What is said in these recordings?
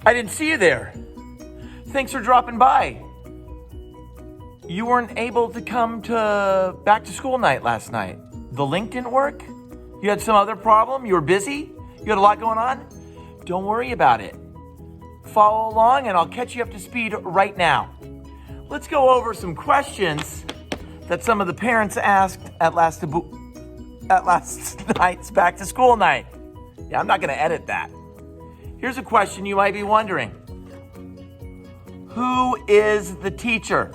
I didn't see you there. Thanks for dropping by. You weren't able to come to back to school night last night. The link didn't work? You had some other problem? You were busy? You had a lot going on? Don't worry about it. Follow along and I'll catch you up to speed right now. Let's go over some questions that some of the parents asked at last night's back to school night. Yeah, I'm not going to edit that. Here's a question you might be wondering. Who is the teacher?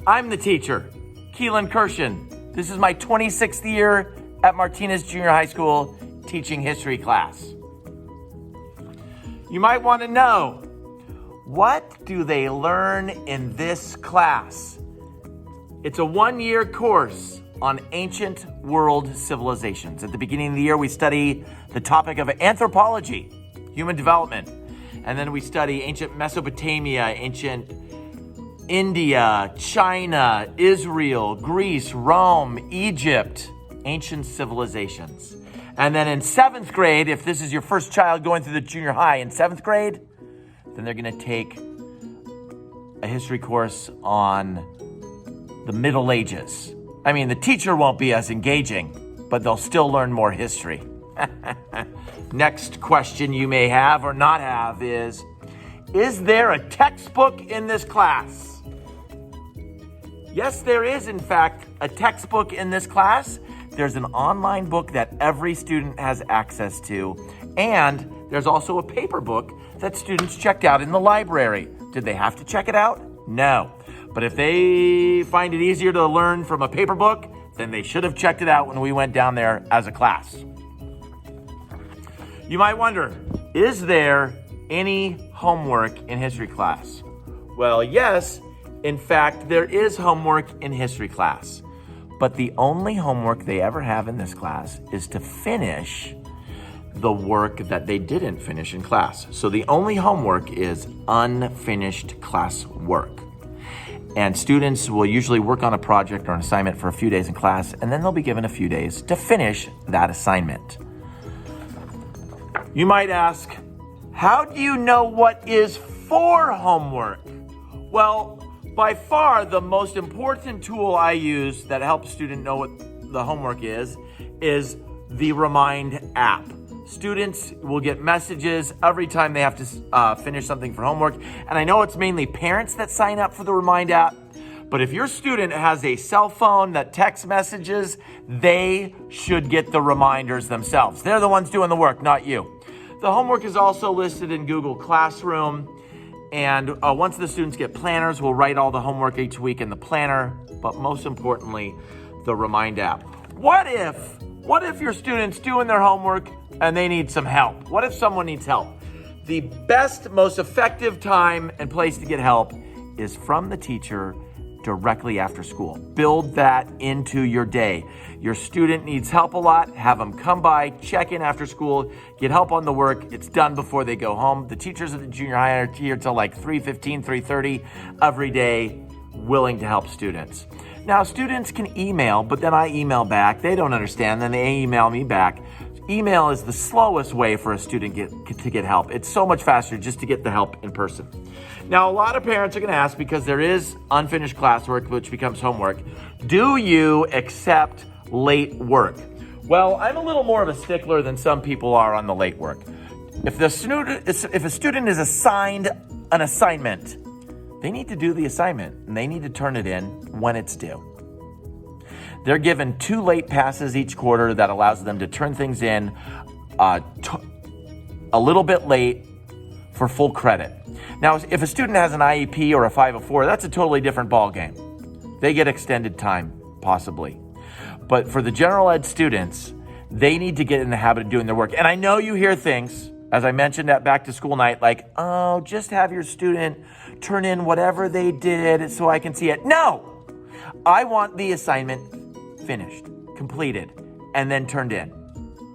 I'm the teacher, Kirshen. This is my 26th year at Martinez Junior High School teaching history class. You might want to know, what do they learn in this class? It's a 1-year course on ancient world civilizations. At the beginning of the year, we study the topic of anthropology, human development. And then we study ancient Mesopotamia, ancient India, China, Israel, Greece, Rome, Egypt, ancient civilizations. And then in 7th grade, if this is your first child going through the junior high in 7th grade, then they're going to take a history course on the Middle Ages. I mean, the teacher won't be as engaging, but they'll still learn more history. Next question you may have or not have is there a textbook in this class? Yes, there is, in fact, a textbook in this class. There's an online book that every student has access to, and there's also a paper book that students checked out in the library. Did they have to check it out? No. But if they find it easier to learn from a paper book, then they should have checked it out when we went down there as a class. You might wonder, is there any homework in history class? Well, yes, in fact, there is homework in history class. But the only homework they ever have in this class is to finish the work that they didn't finish in class. So the only homework is unfinished class work. And students will usually work on a project or an assignment for a few days in class, and then they'll be given a few days to finish that assignment. You might ask, how do you know what is for homework? Well, by far the most important tool I use that helps students know what the homework is the Remind app. Students will get messages every time they have to finish something for homework. And I know it's mainly parents that sign up for the Remind app, but if your student has a cell phone that texts messages, they should get the reminders themselves. They're the ones doing the work, not you. The homework is also listed in Google Classroom. And once the students get planners, we'll write all the homework each week in the planner, but most importantly, the Remind app. What if your student's doing their homework and they need some help? What if someone needs help? The best, most effective time and place to get help is from the teacher directly after school. Build that into your day. Your student needs help a lot, have them come by, check in after school, get help on the work. It's done before they go home. The teachers at the junior high are here till like 3:15, 3:30 every day, willing to help students. Now, students can email, but then I email back. They don't understand, then they email me back. Email is the slowest way for a student to get help. It's so much faster just to get the help in person. Now, a lot of parents are going to ask, because there is unfinished classwork, which becomes homework, do you accept late work? Well, I'm a little more of a stickler than some people are on the late work. If a student is assigned an assignment, they need to do the assignment and they need to turn it in when it's due. They're given 2 late passes each quarter that allows them to turn things in a little bit late for full credit. Now, if a student has an IEP or a 504, that's a totally different ballgame. They get extended time, possibly. But for the general ed students, they need to get in the habit of doing their work. And I know you hear things, as I mentioned at back to school night, like, oh, just have your student turn in whatever they did so I can see it. No, I want the assignment finished, completed, and then turned in.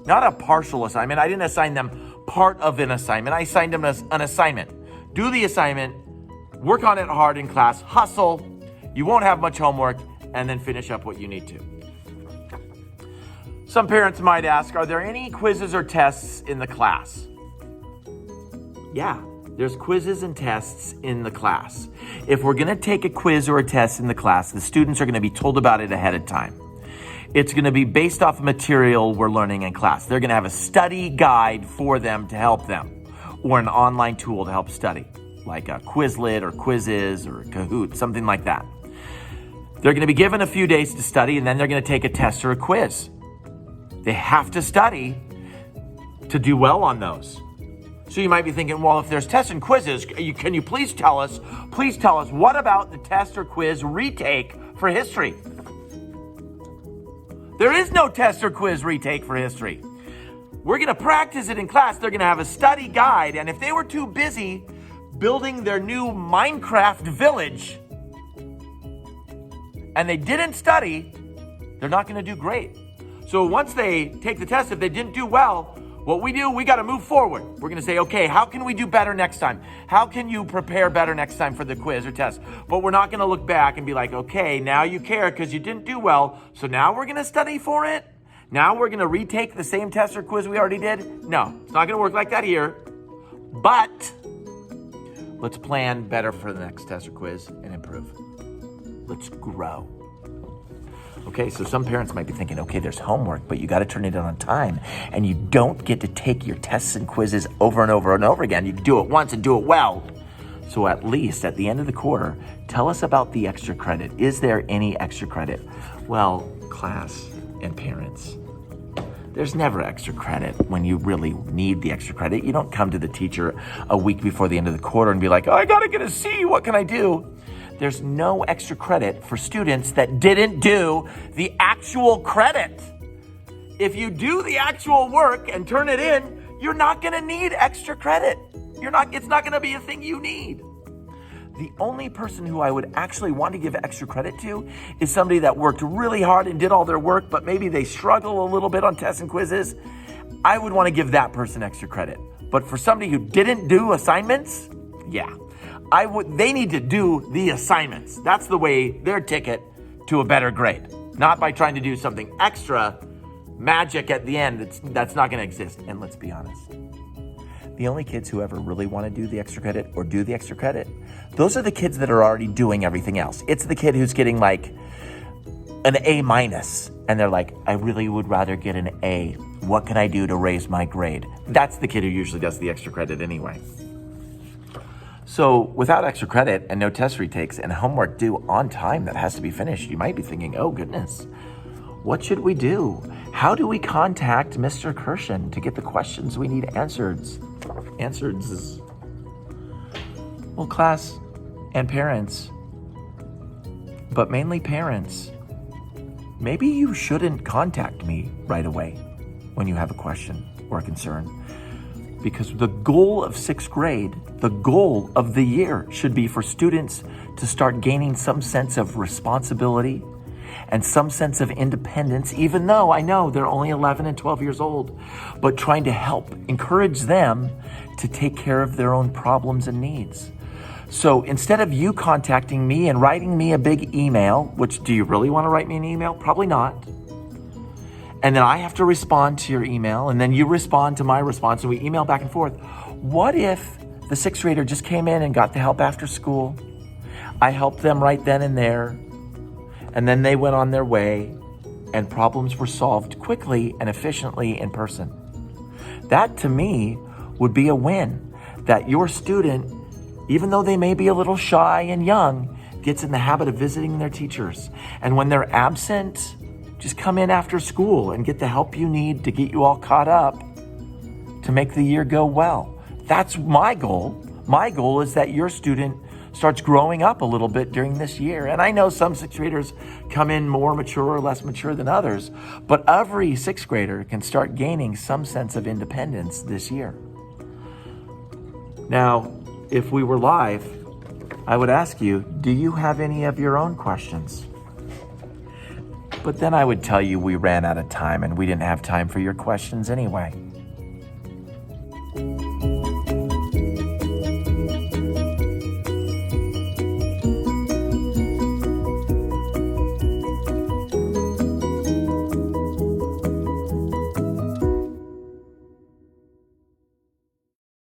Not a partial assignment. I didn't assign them part of an assignment. I assigned them an assignment. Do the assignment, work on it hard in class, hustle. You won't have much homework, and then finish up what you need to. Some parents might ask, are there any quizzes or tests in the class? Yeah, there's quizzes and tests in the class. If we're gonna take a quiz or a test in the class, the students are gonna be told about it ahead of time. It's gonna be based off of material we're learning in class. They're gonna have a study guide for them to help them, or an online tool to help study, like a Quizlet or Quizzes or Kahoot, something like that. They're gonna be given a few days to study, and then they're gonna take a test or a quiz. They have to study to do well on those. So you might be thinking, well, if there's tests and quizzes, can you please tell us, what about the test or quiz retake for history? There is no test or quiz retake for history. We're gonna practice it in class. They're gonna have a study guide, and if they were too busy building their new Minecraft village and they didn't study, they're not gonna do great. So once they take the test, if they didn't do well, what we do, we gotta move forward. We're gonna say, okay, how can we do better next time? How can you prepare better next time for the quiz or test? But we're not gonna look back and be like, okay, now you care because you didn't do well, so now we're gonna study for it? Now we're gonna retake the same test or quiz we already did? No, it's not gonna work like that here. But let's plan better for the next test or quiz and improve. Let's grow. Okay, so some parents might be thinking, okay, there's homework, but you got to turn it in on time, and you don't get to take your tests and quizzes over and over and over again. You can do it once and do it well. So at least at the end of the quarter, tell us about the extra credit. Is there any extra credit? Well, class and parents, there's never extra credit when you really need the extra credit. You don't come to the teacher a week before the end of the quarter and be like, oh, I got to get a C. What can I do? There's no extra credit for students that didn't do the actual credit. If you do the actual work and turn it in, you're not gonna need extra credit. It's not gonna be a thing you need. The only person who I would actually want to give extra credit to is somebody that worked really hard and did all their work, but maybe they struggle a little bit on tests and quizzes. I would want to give that person extra credit. But for somebody who didn't do assignments, yeah. They need to do the assignments. That's the way, their ticket to a better grade. Not by trying to do something extra, magic at the end, that's not gonna exist. And let's be honest, the only kids who ever really wanna do the extra credit or do the extra credit, those are the kids that are already doing everything else. It's the kid who's getting like an A-, and they're like, I really would rather get an A. What can I do to raise my grade? That's the kid who usually does the extra credit anyway. So without extra credit and no test retakes and homework due on time that has to be finished, you might be thinking, oh goodness, what should we do? How do we contact Mr. Kirshen to get the questions we need answered? Well, class and parents, but mainly parents, maybe you shouldn't contact me right away when you have a question or a concern. Because the goal of sixth grade, the goal of the year should be for students to start gaining some sense of responsibility and some sense of independence, even though I know they're only 11 and 12 years old, but trying to help encourage them to take care of their own problems and needs. So instead of you contacting me and writing me a big email, which do you really want to write me an email? Probably not. And then I have to respond to your email, and then you respond to my response, and we email back and forth. What if the sixth grader just came in and got the help after school? I helped them right then and there, and then they went on their way, and problems were solved quickly and efficiently in person. That, to me, would be a win, that your student, even though they may be a little shy and young, gets in the habit of visiting their teachers. And when they're absent, just come in after school and get the help you need to get you all caught up to make the year go well. That's my goal. My goal is that your student starts growing up a little bit during this year. And I know some sixth graders come in more mature or less mature than others, but every sixth grader can start gaining some sense of independence this year. Now, if we were live, I would ask you, do you have any of your own questions? But then I would tell you we ran out of time and we didn't have time for your questions anyway.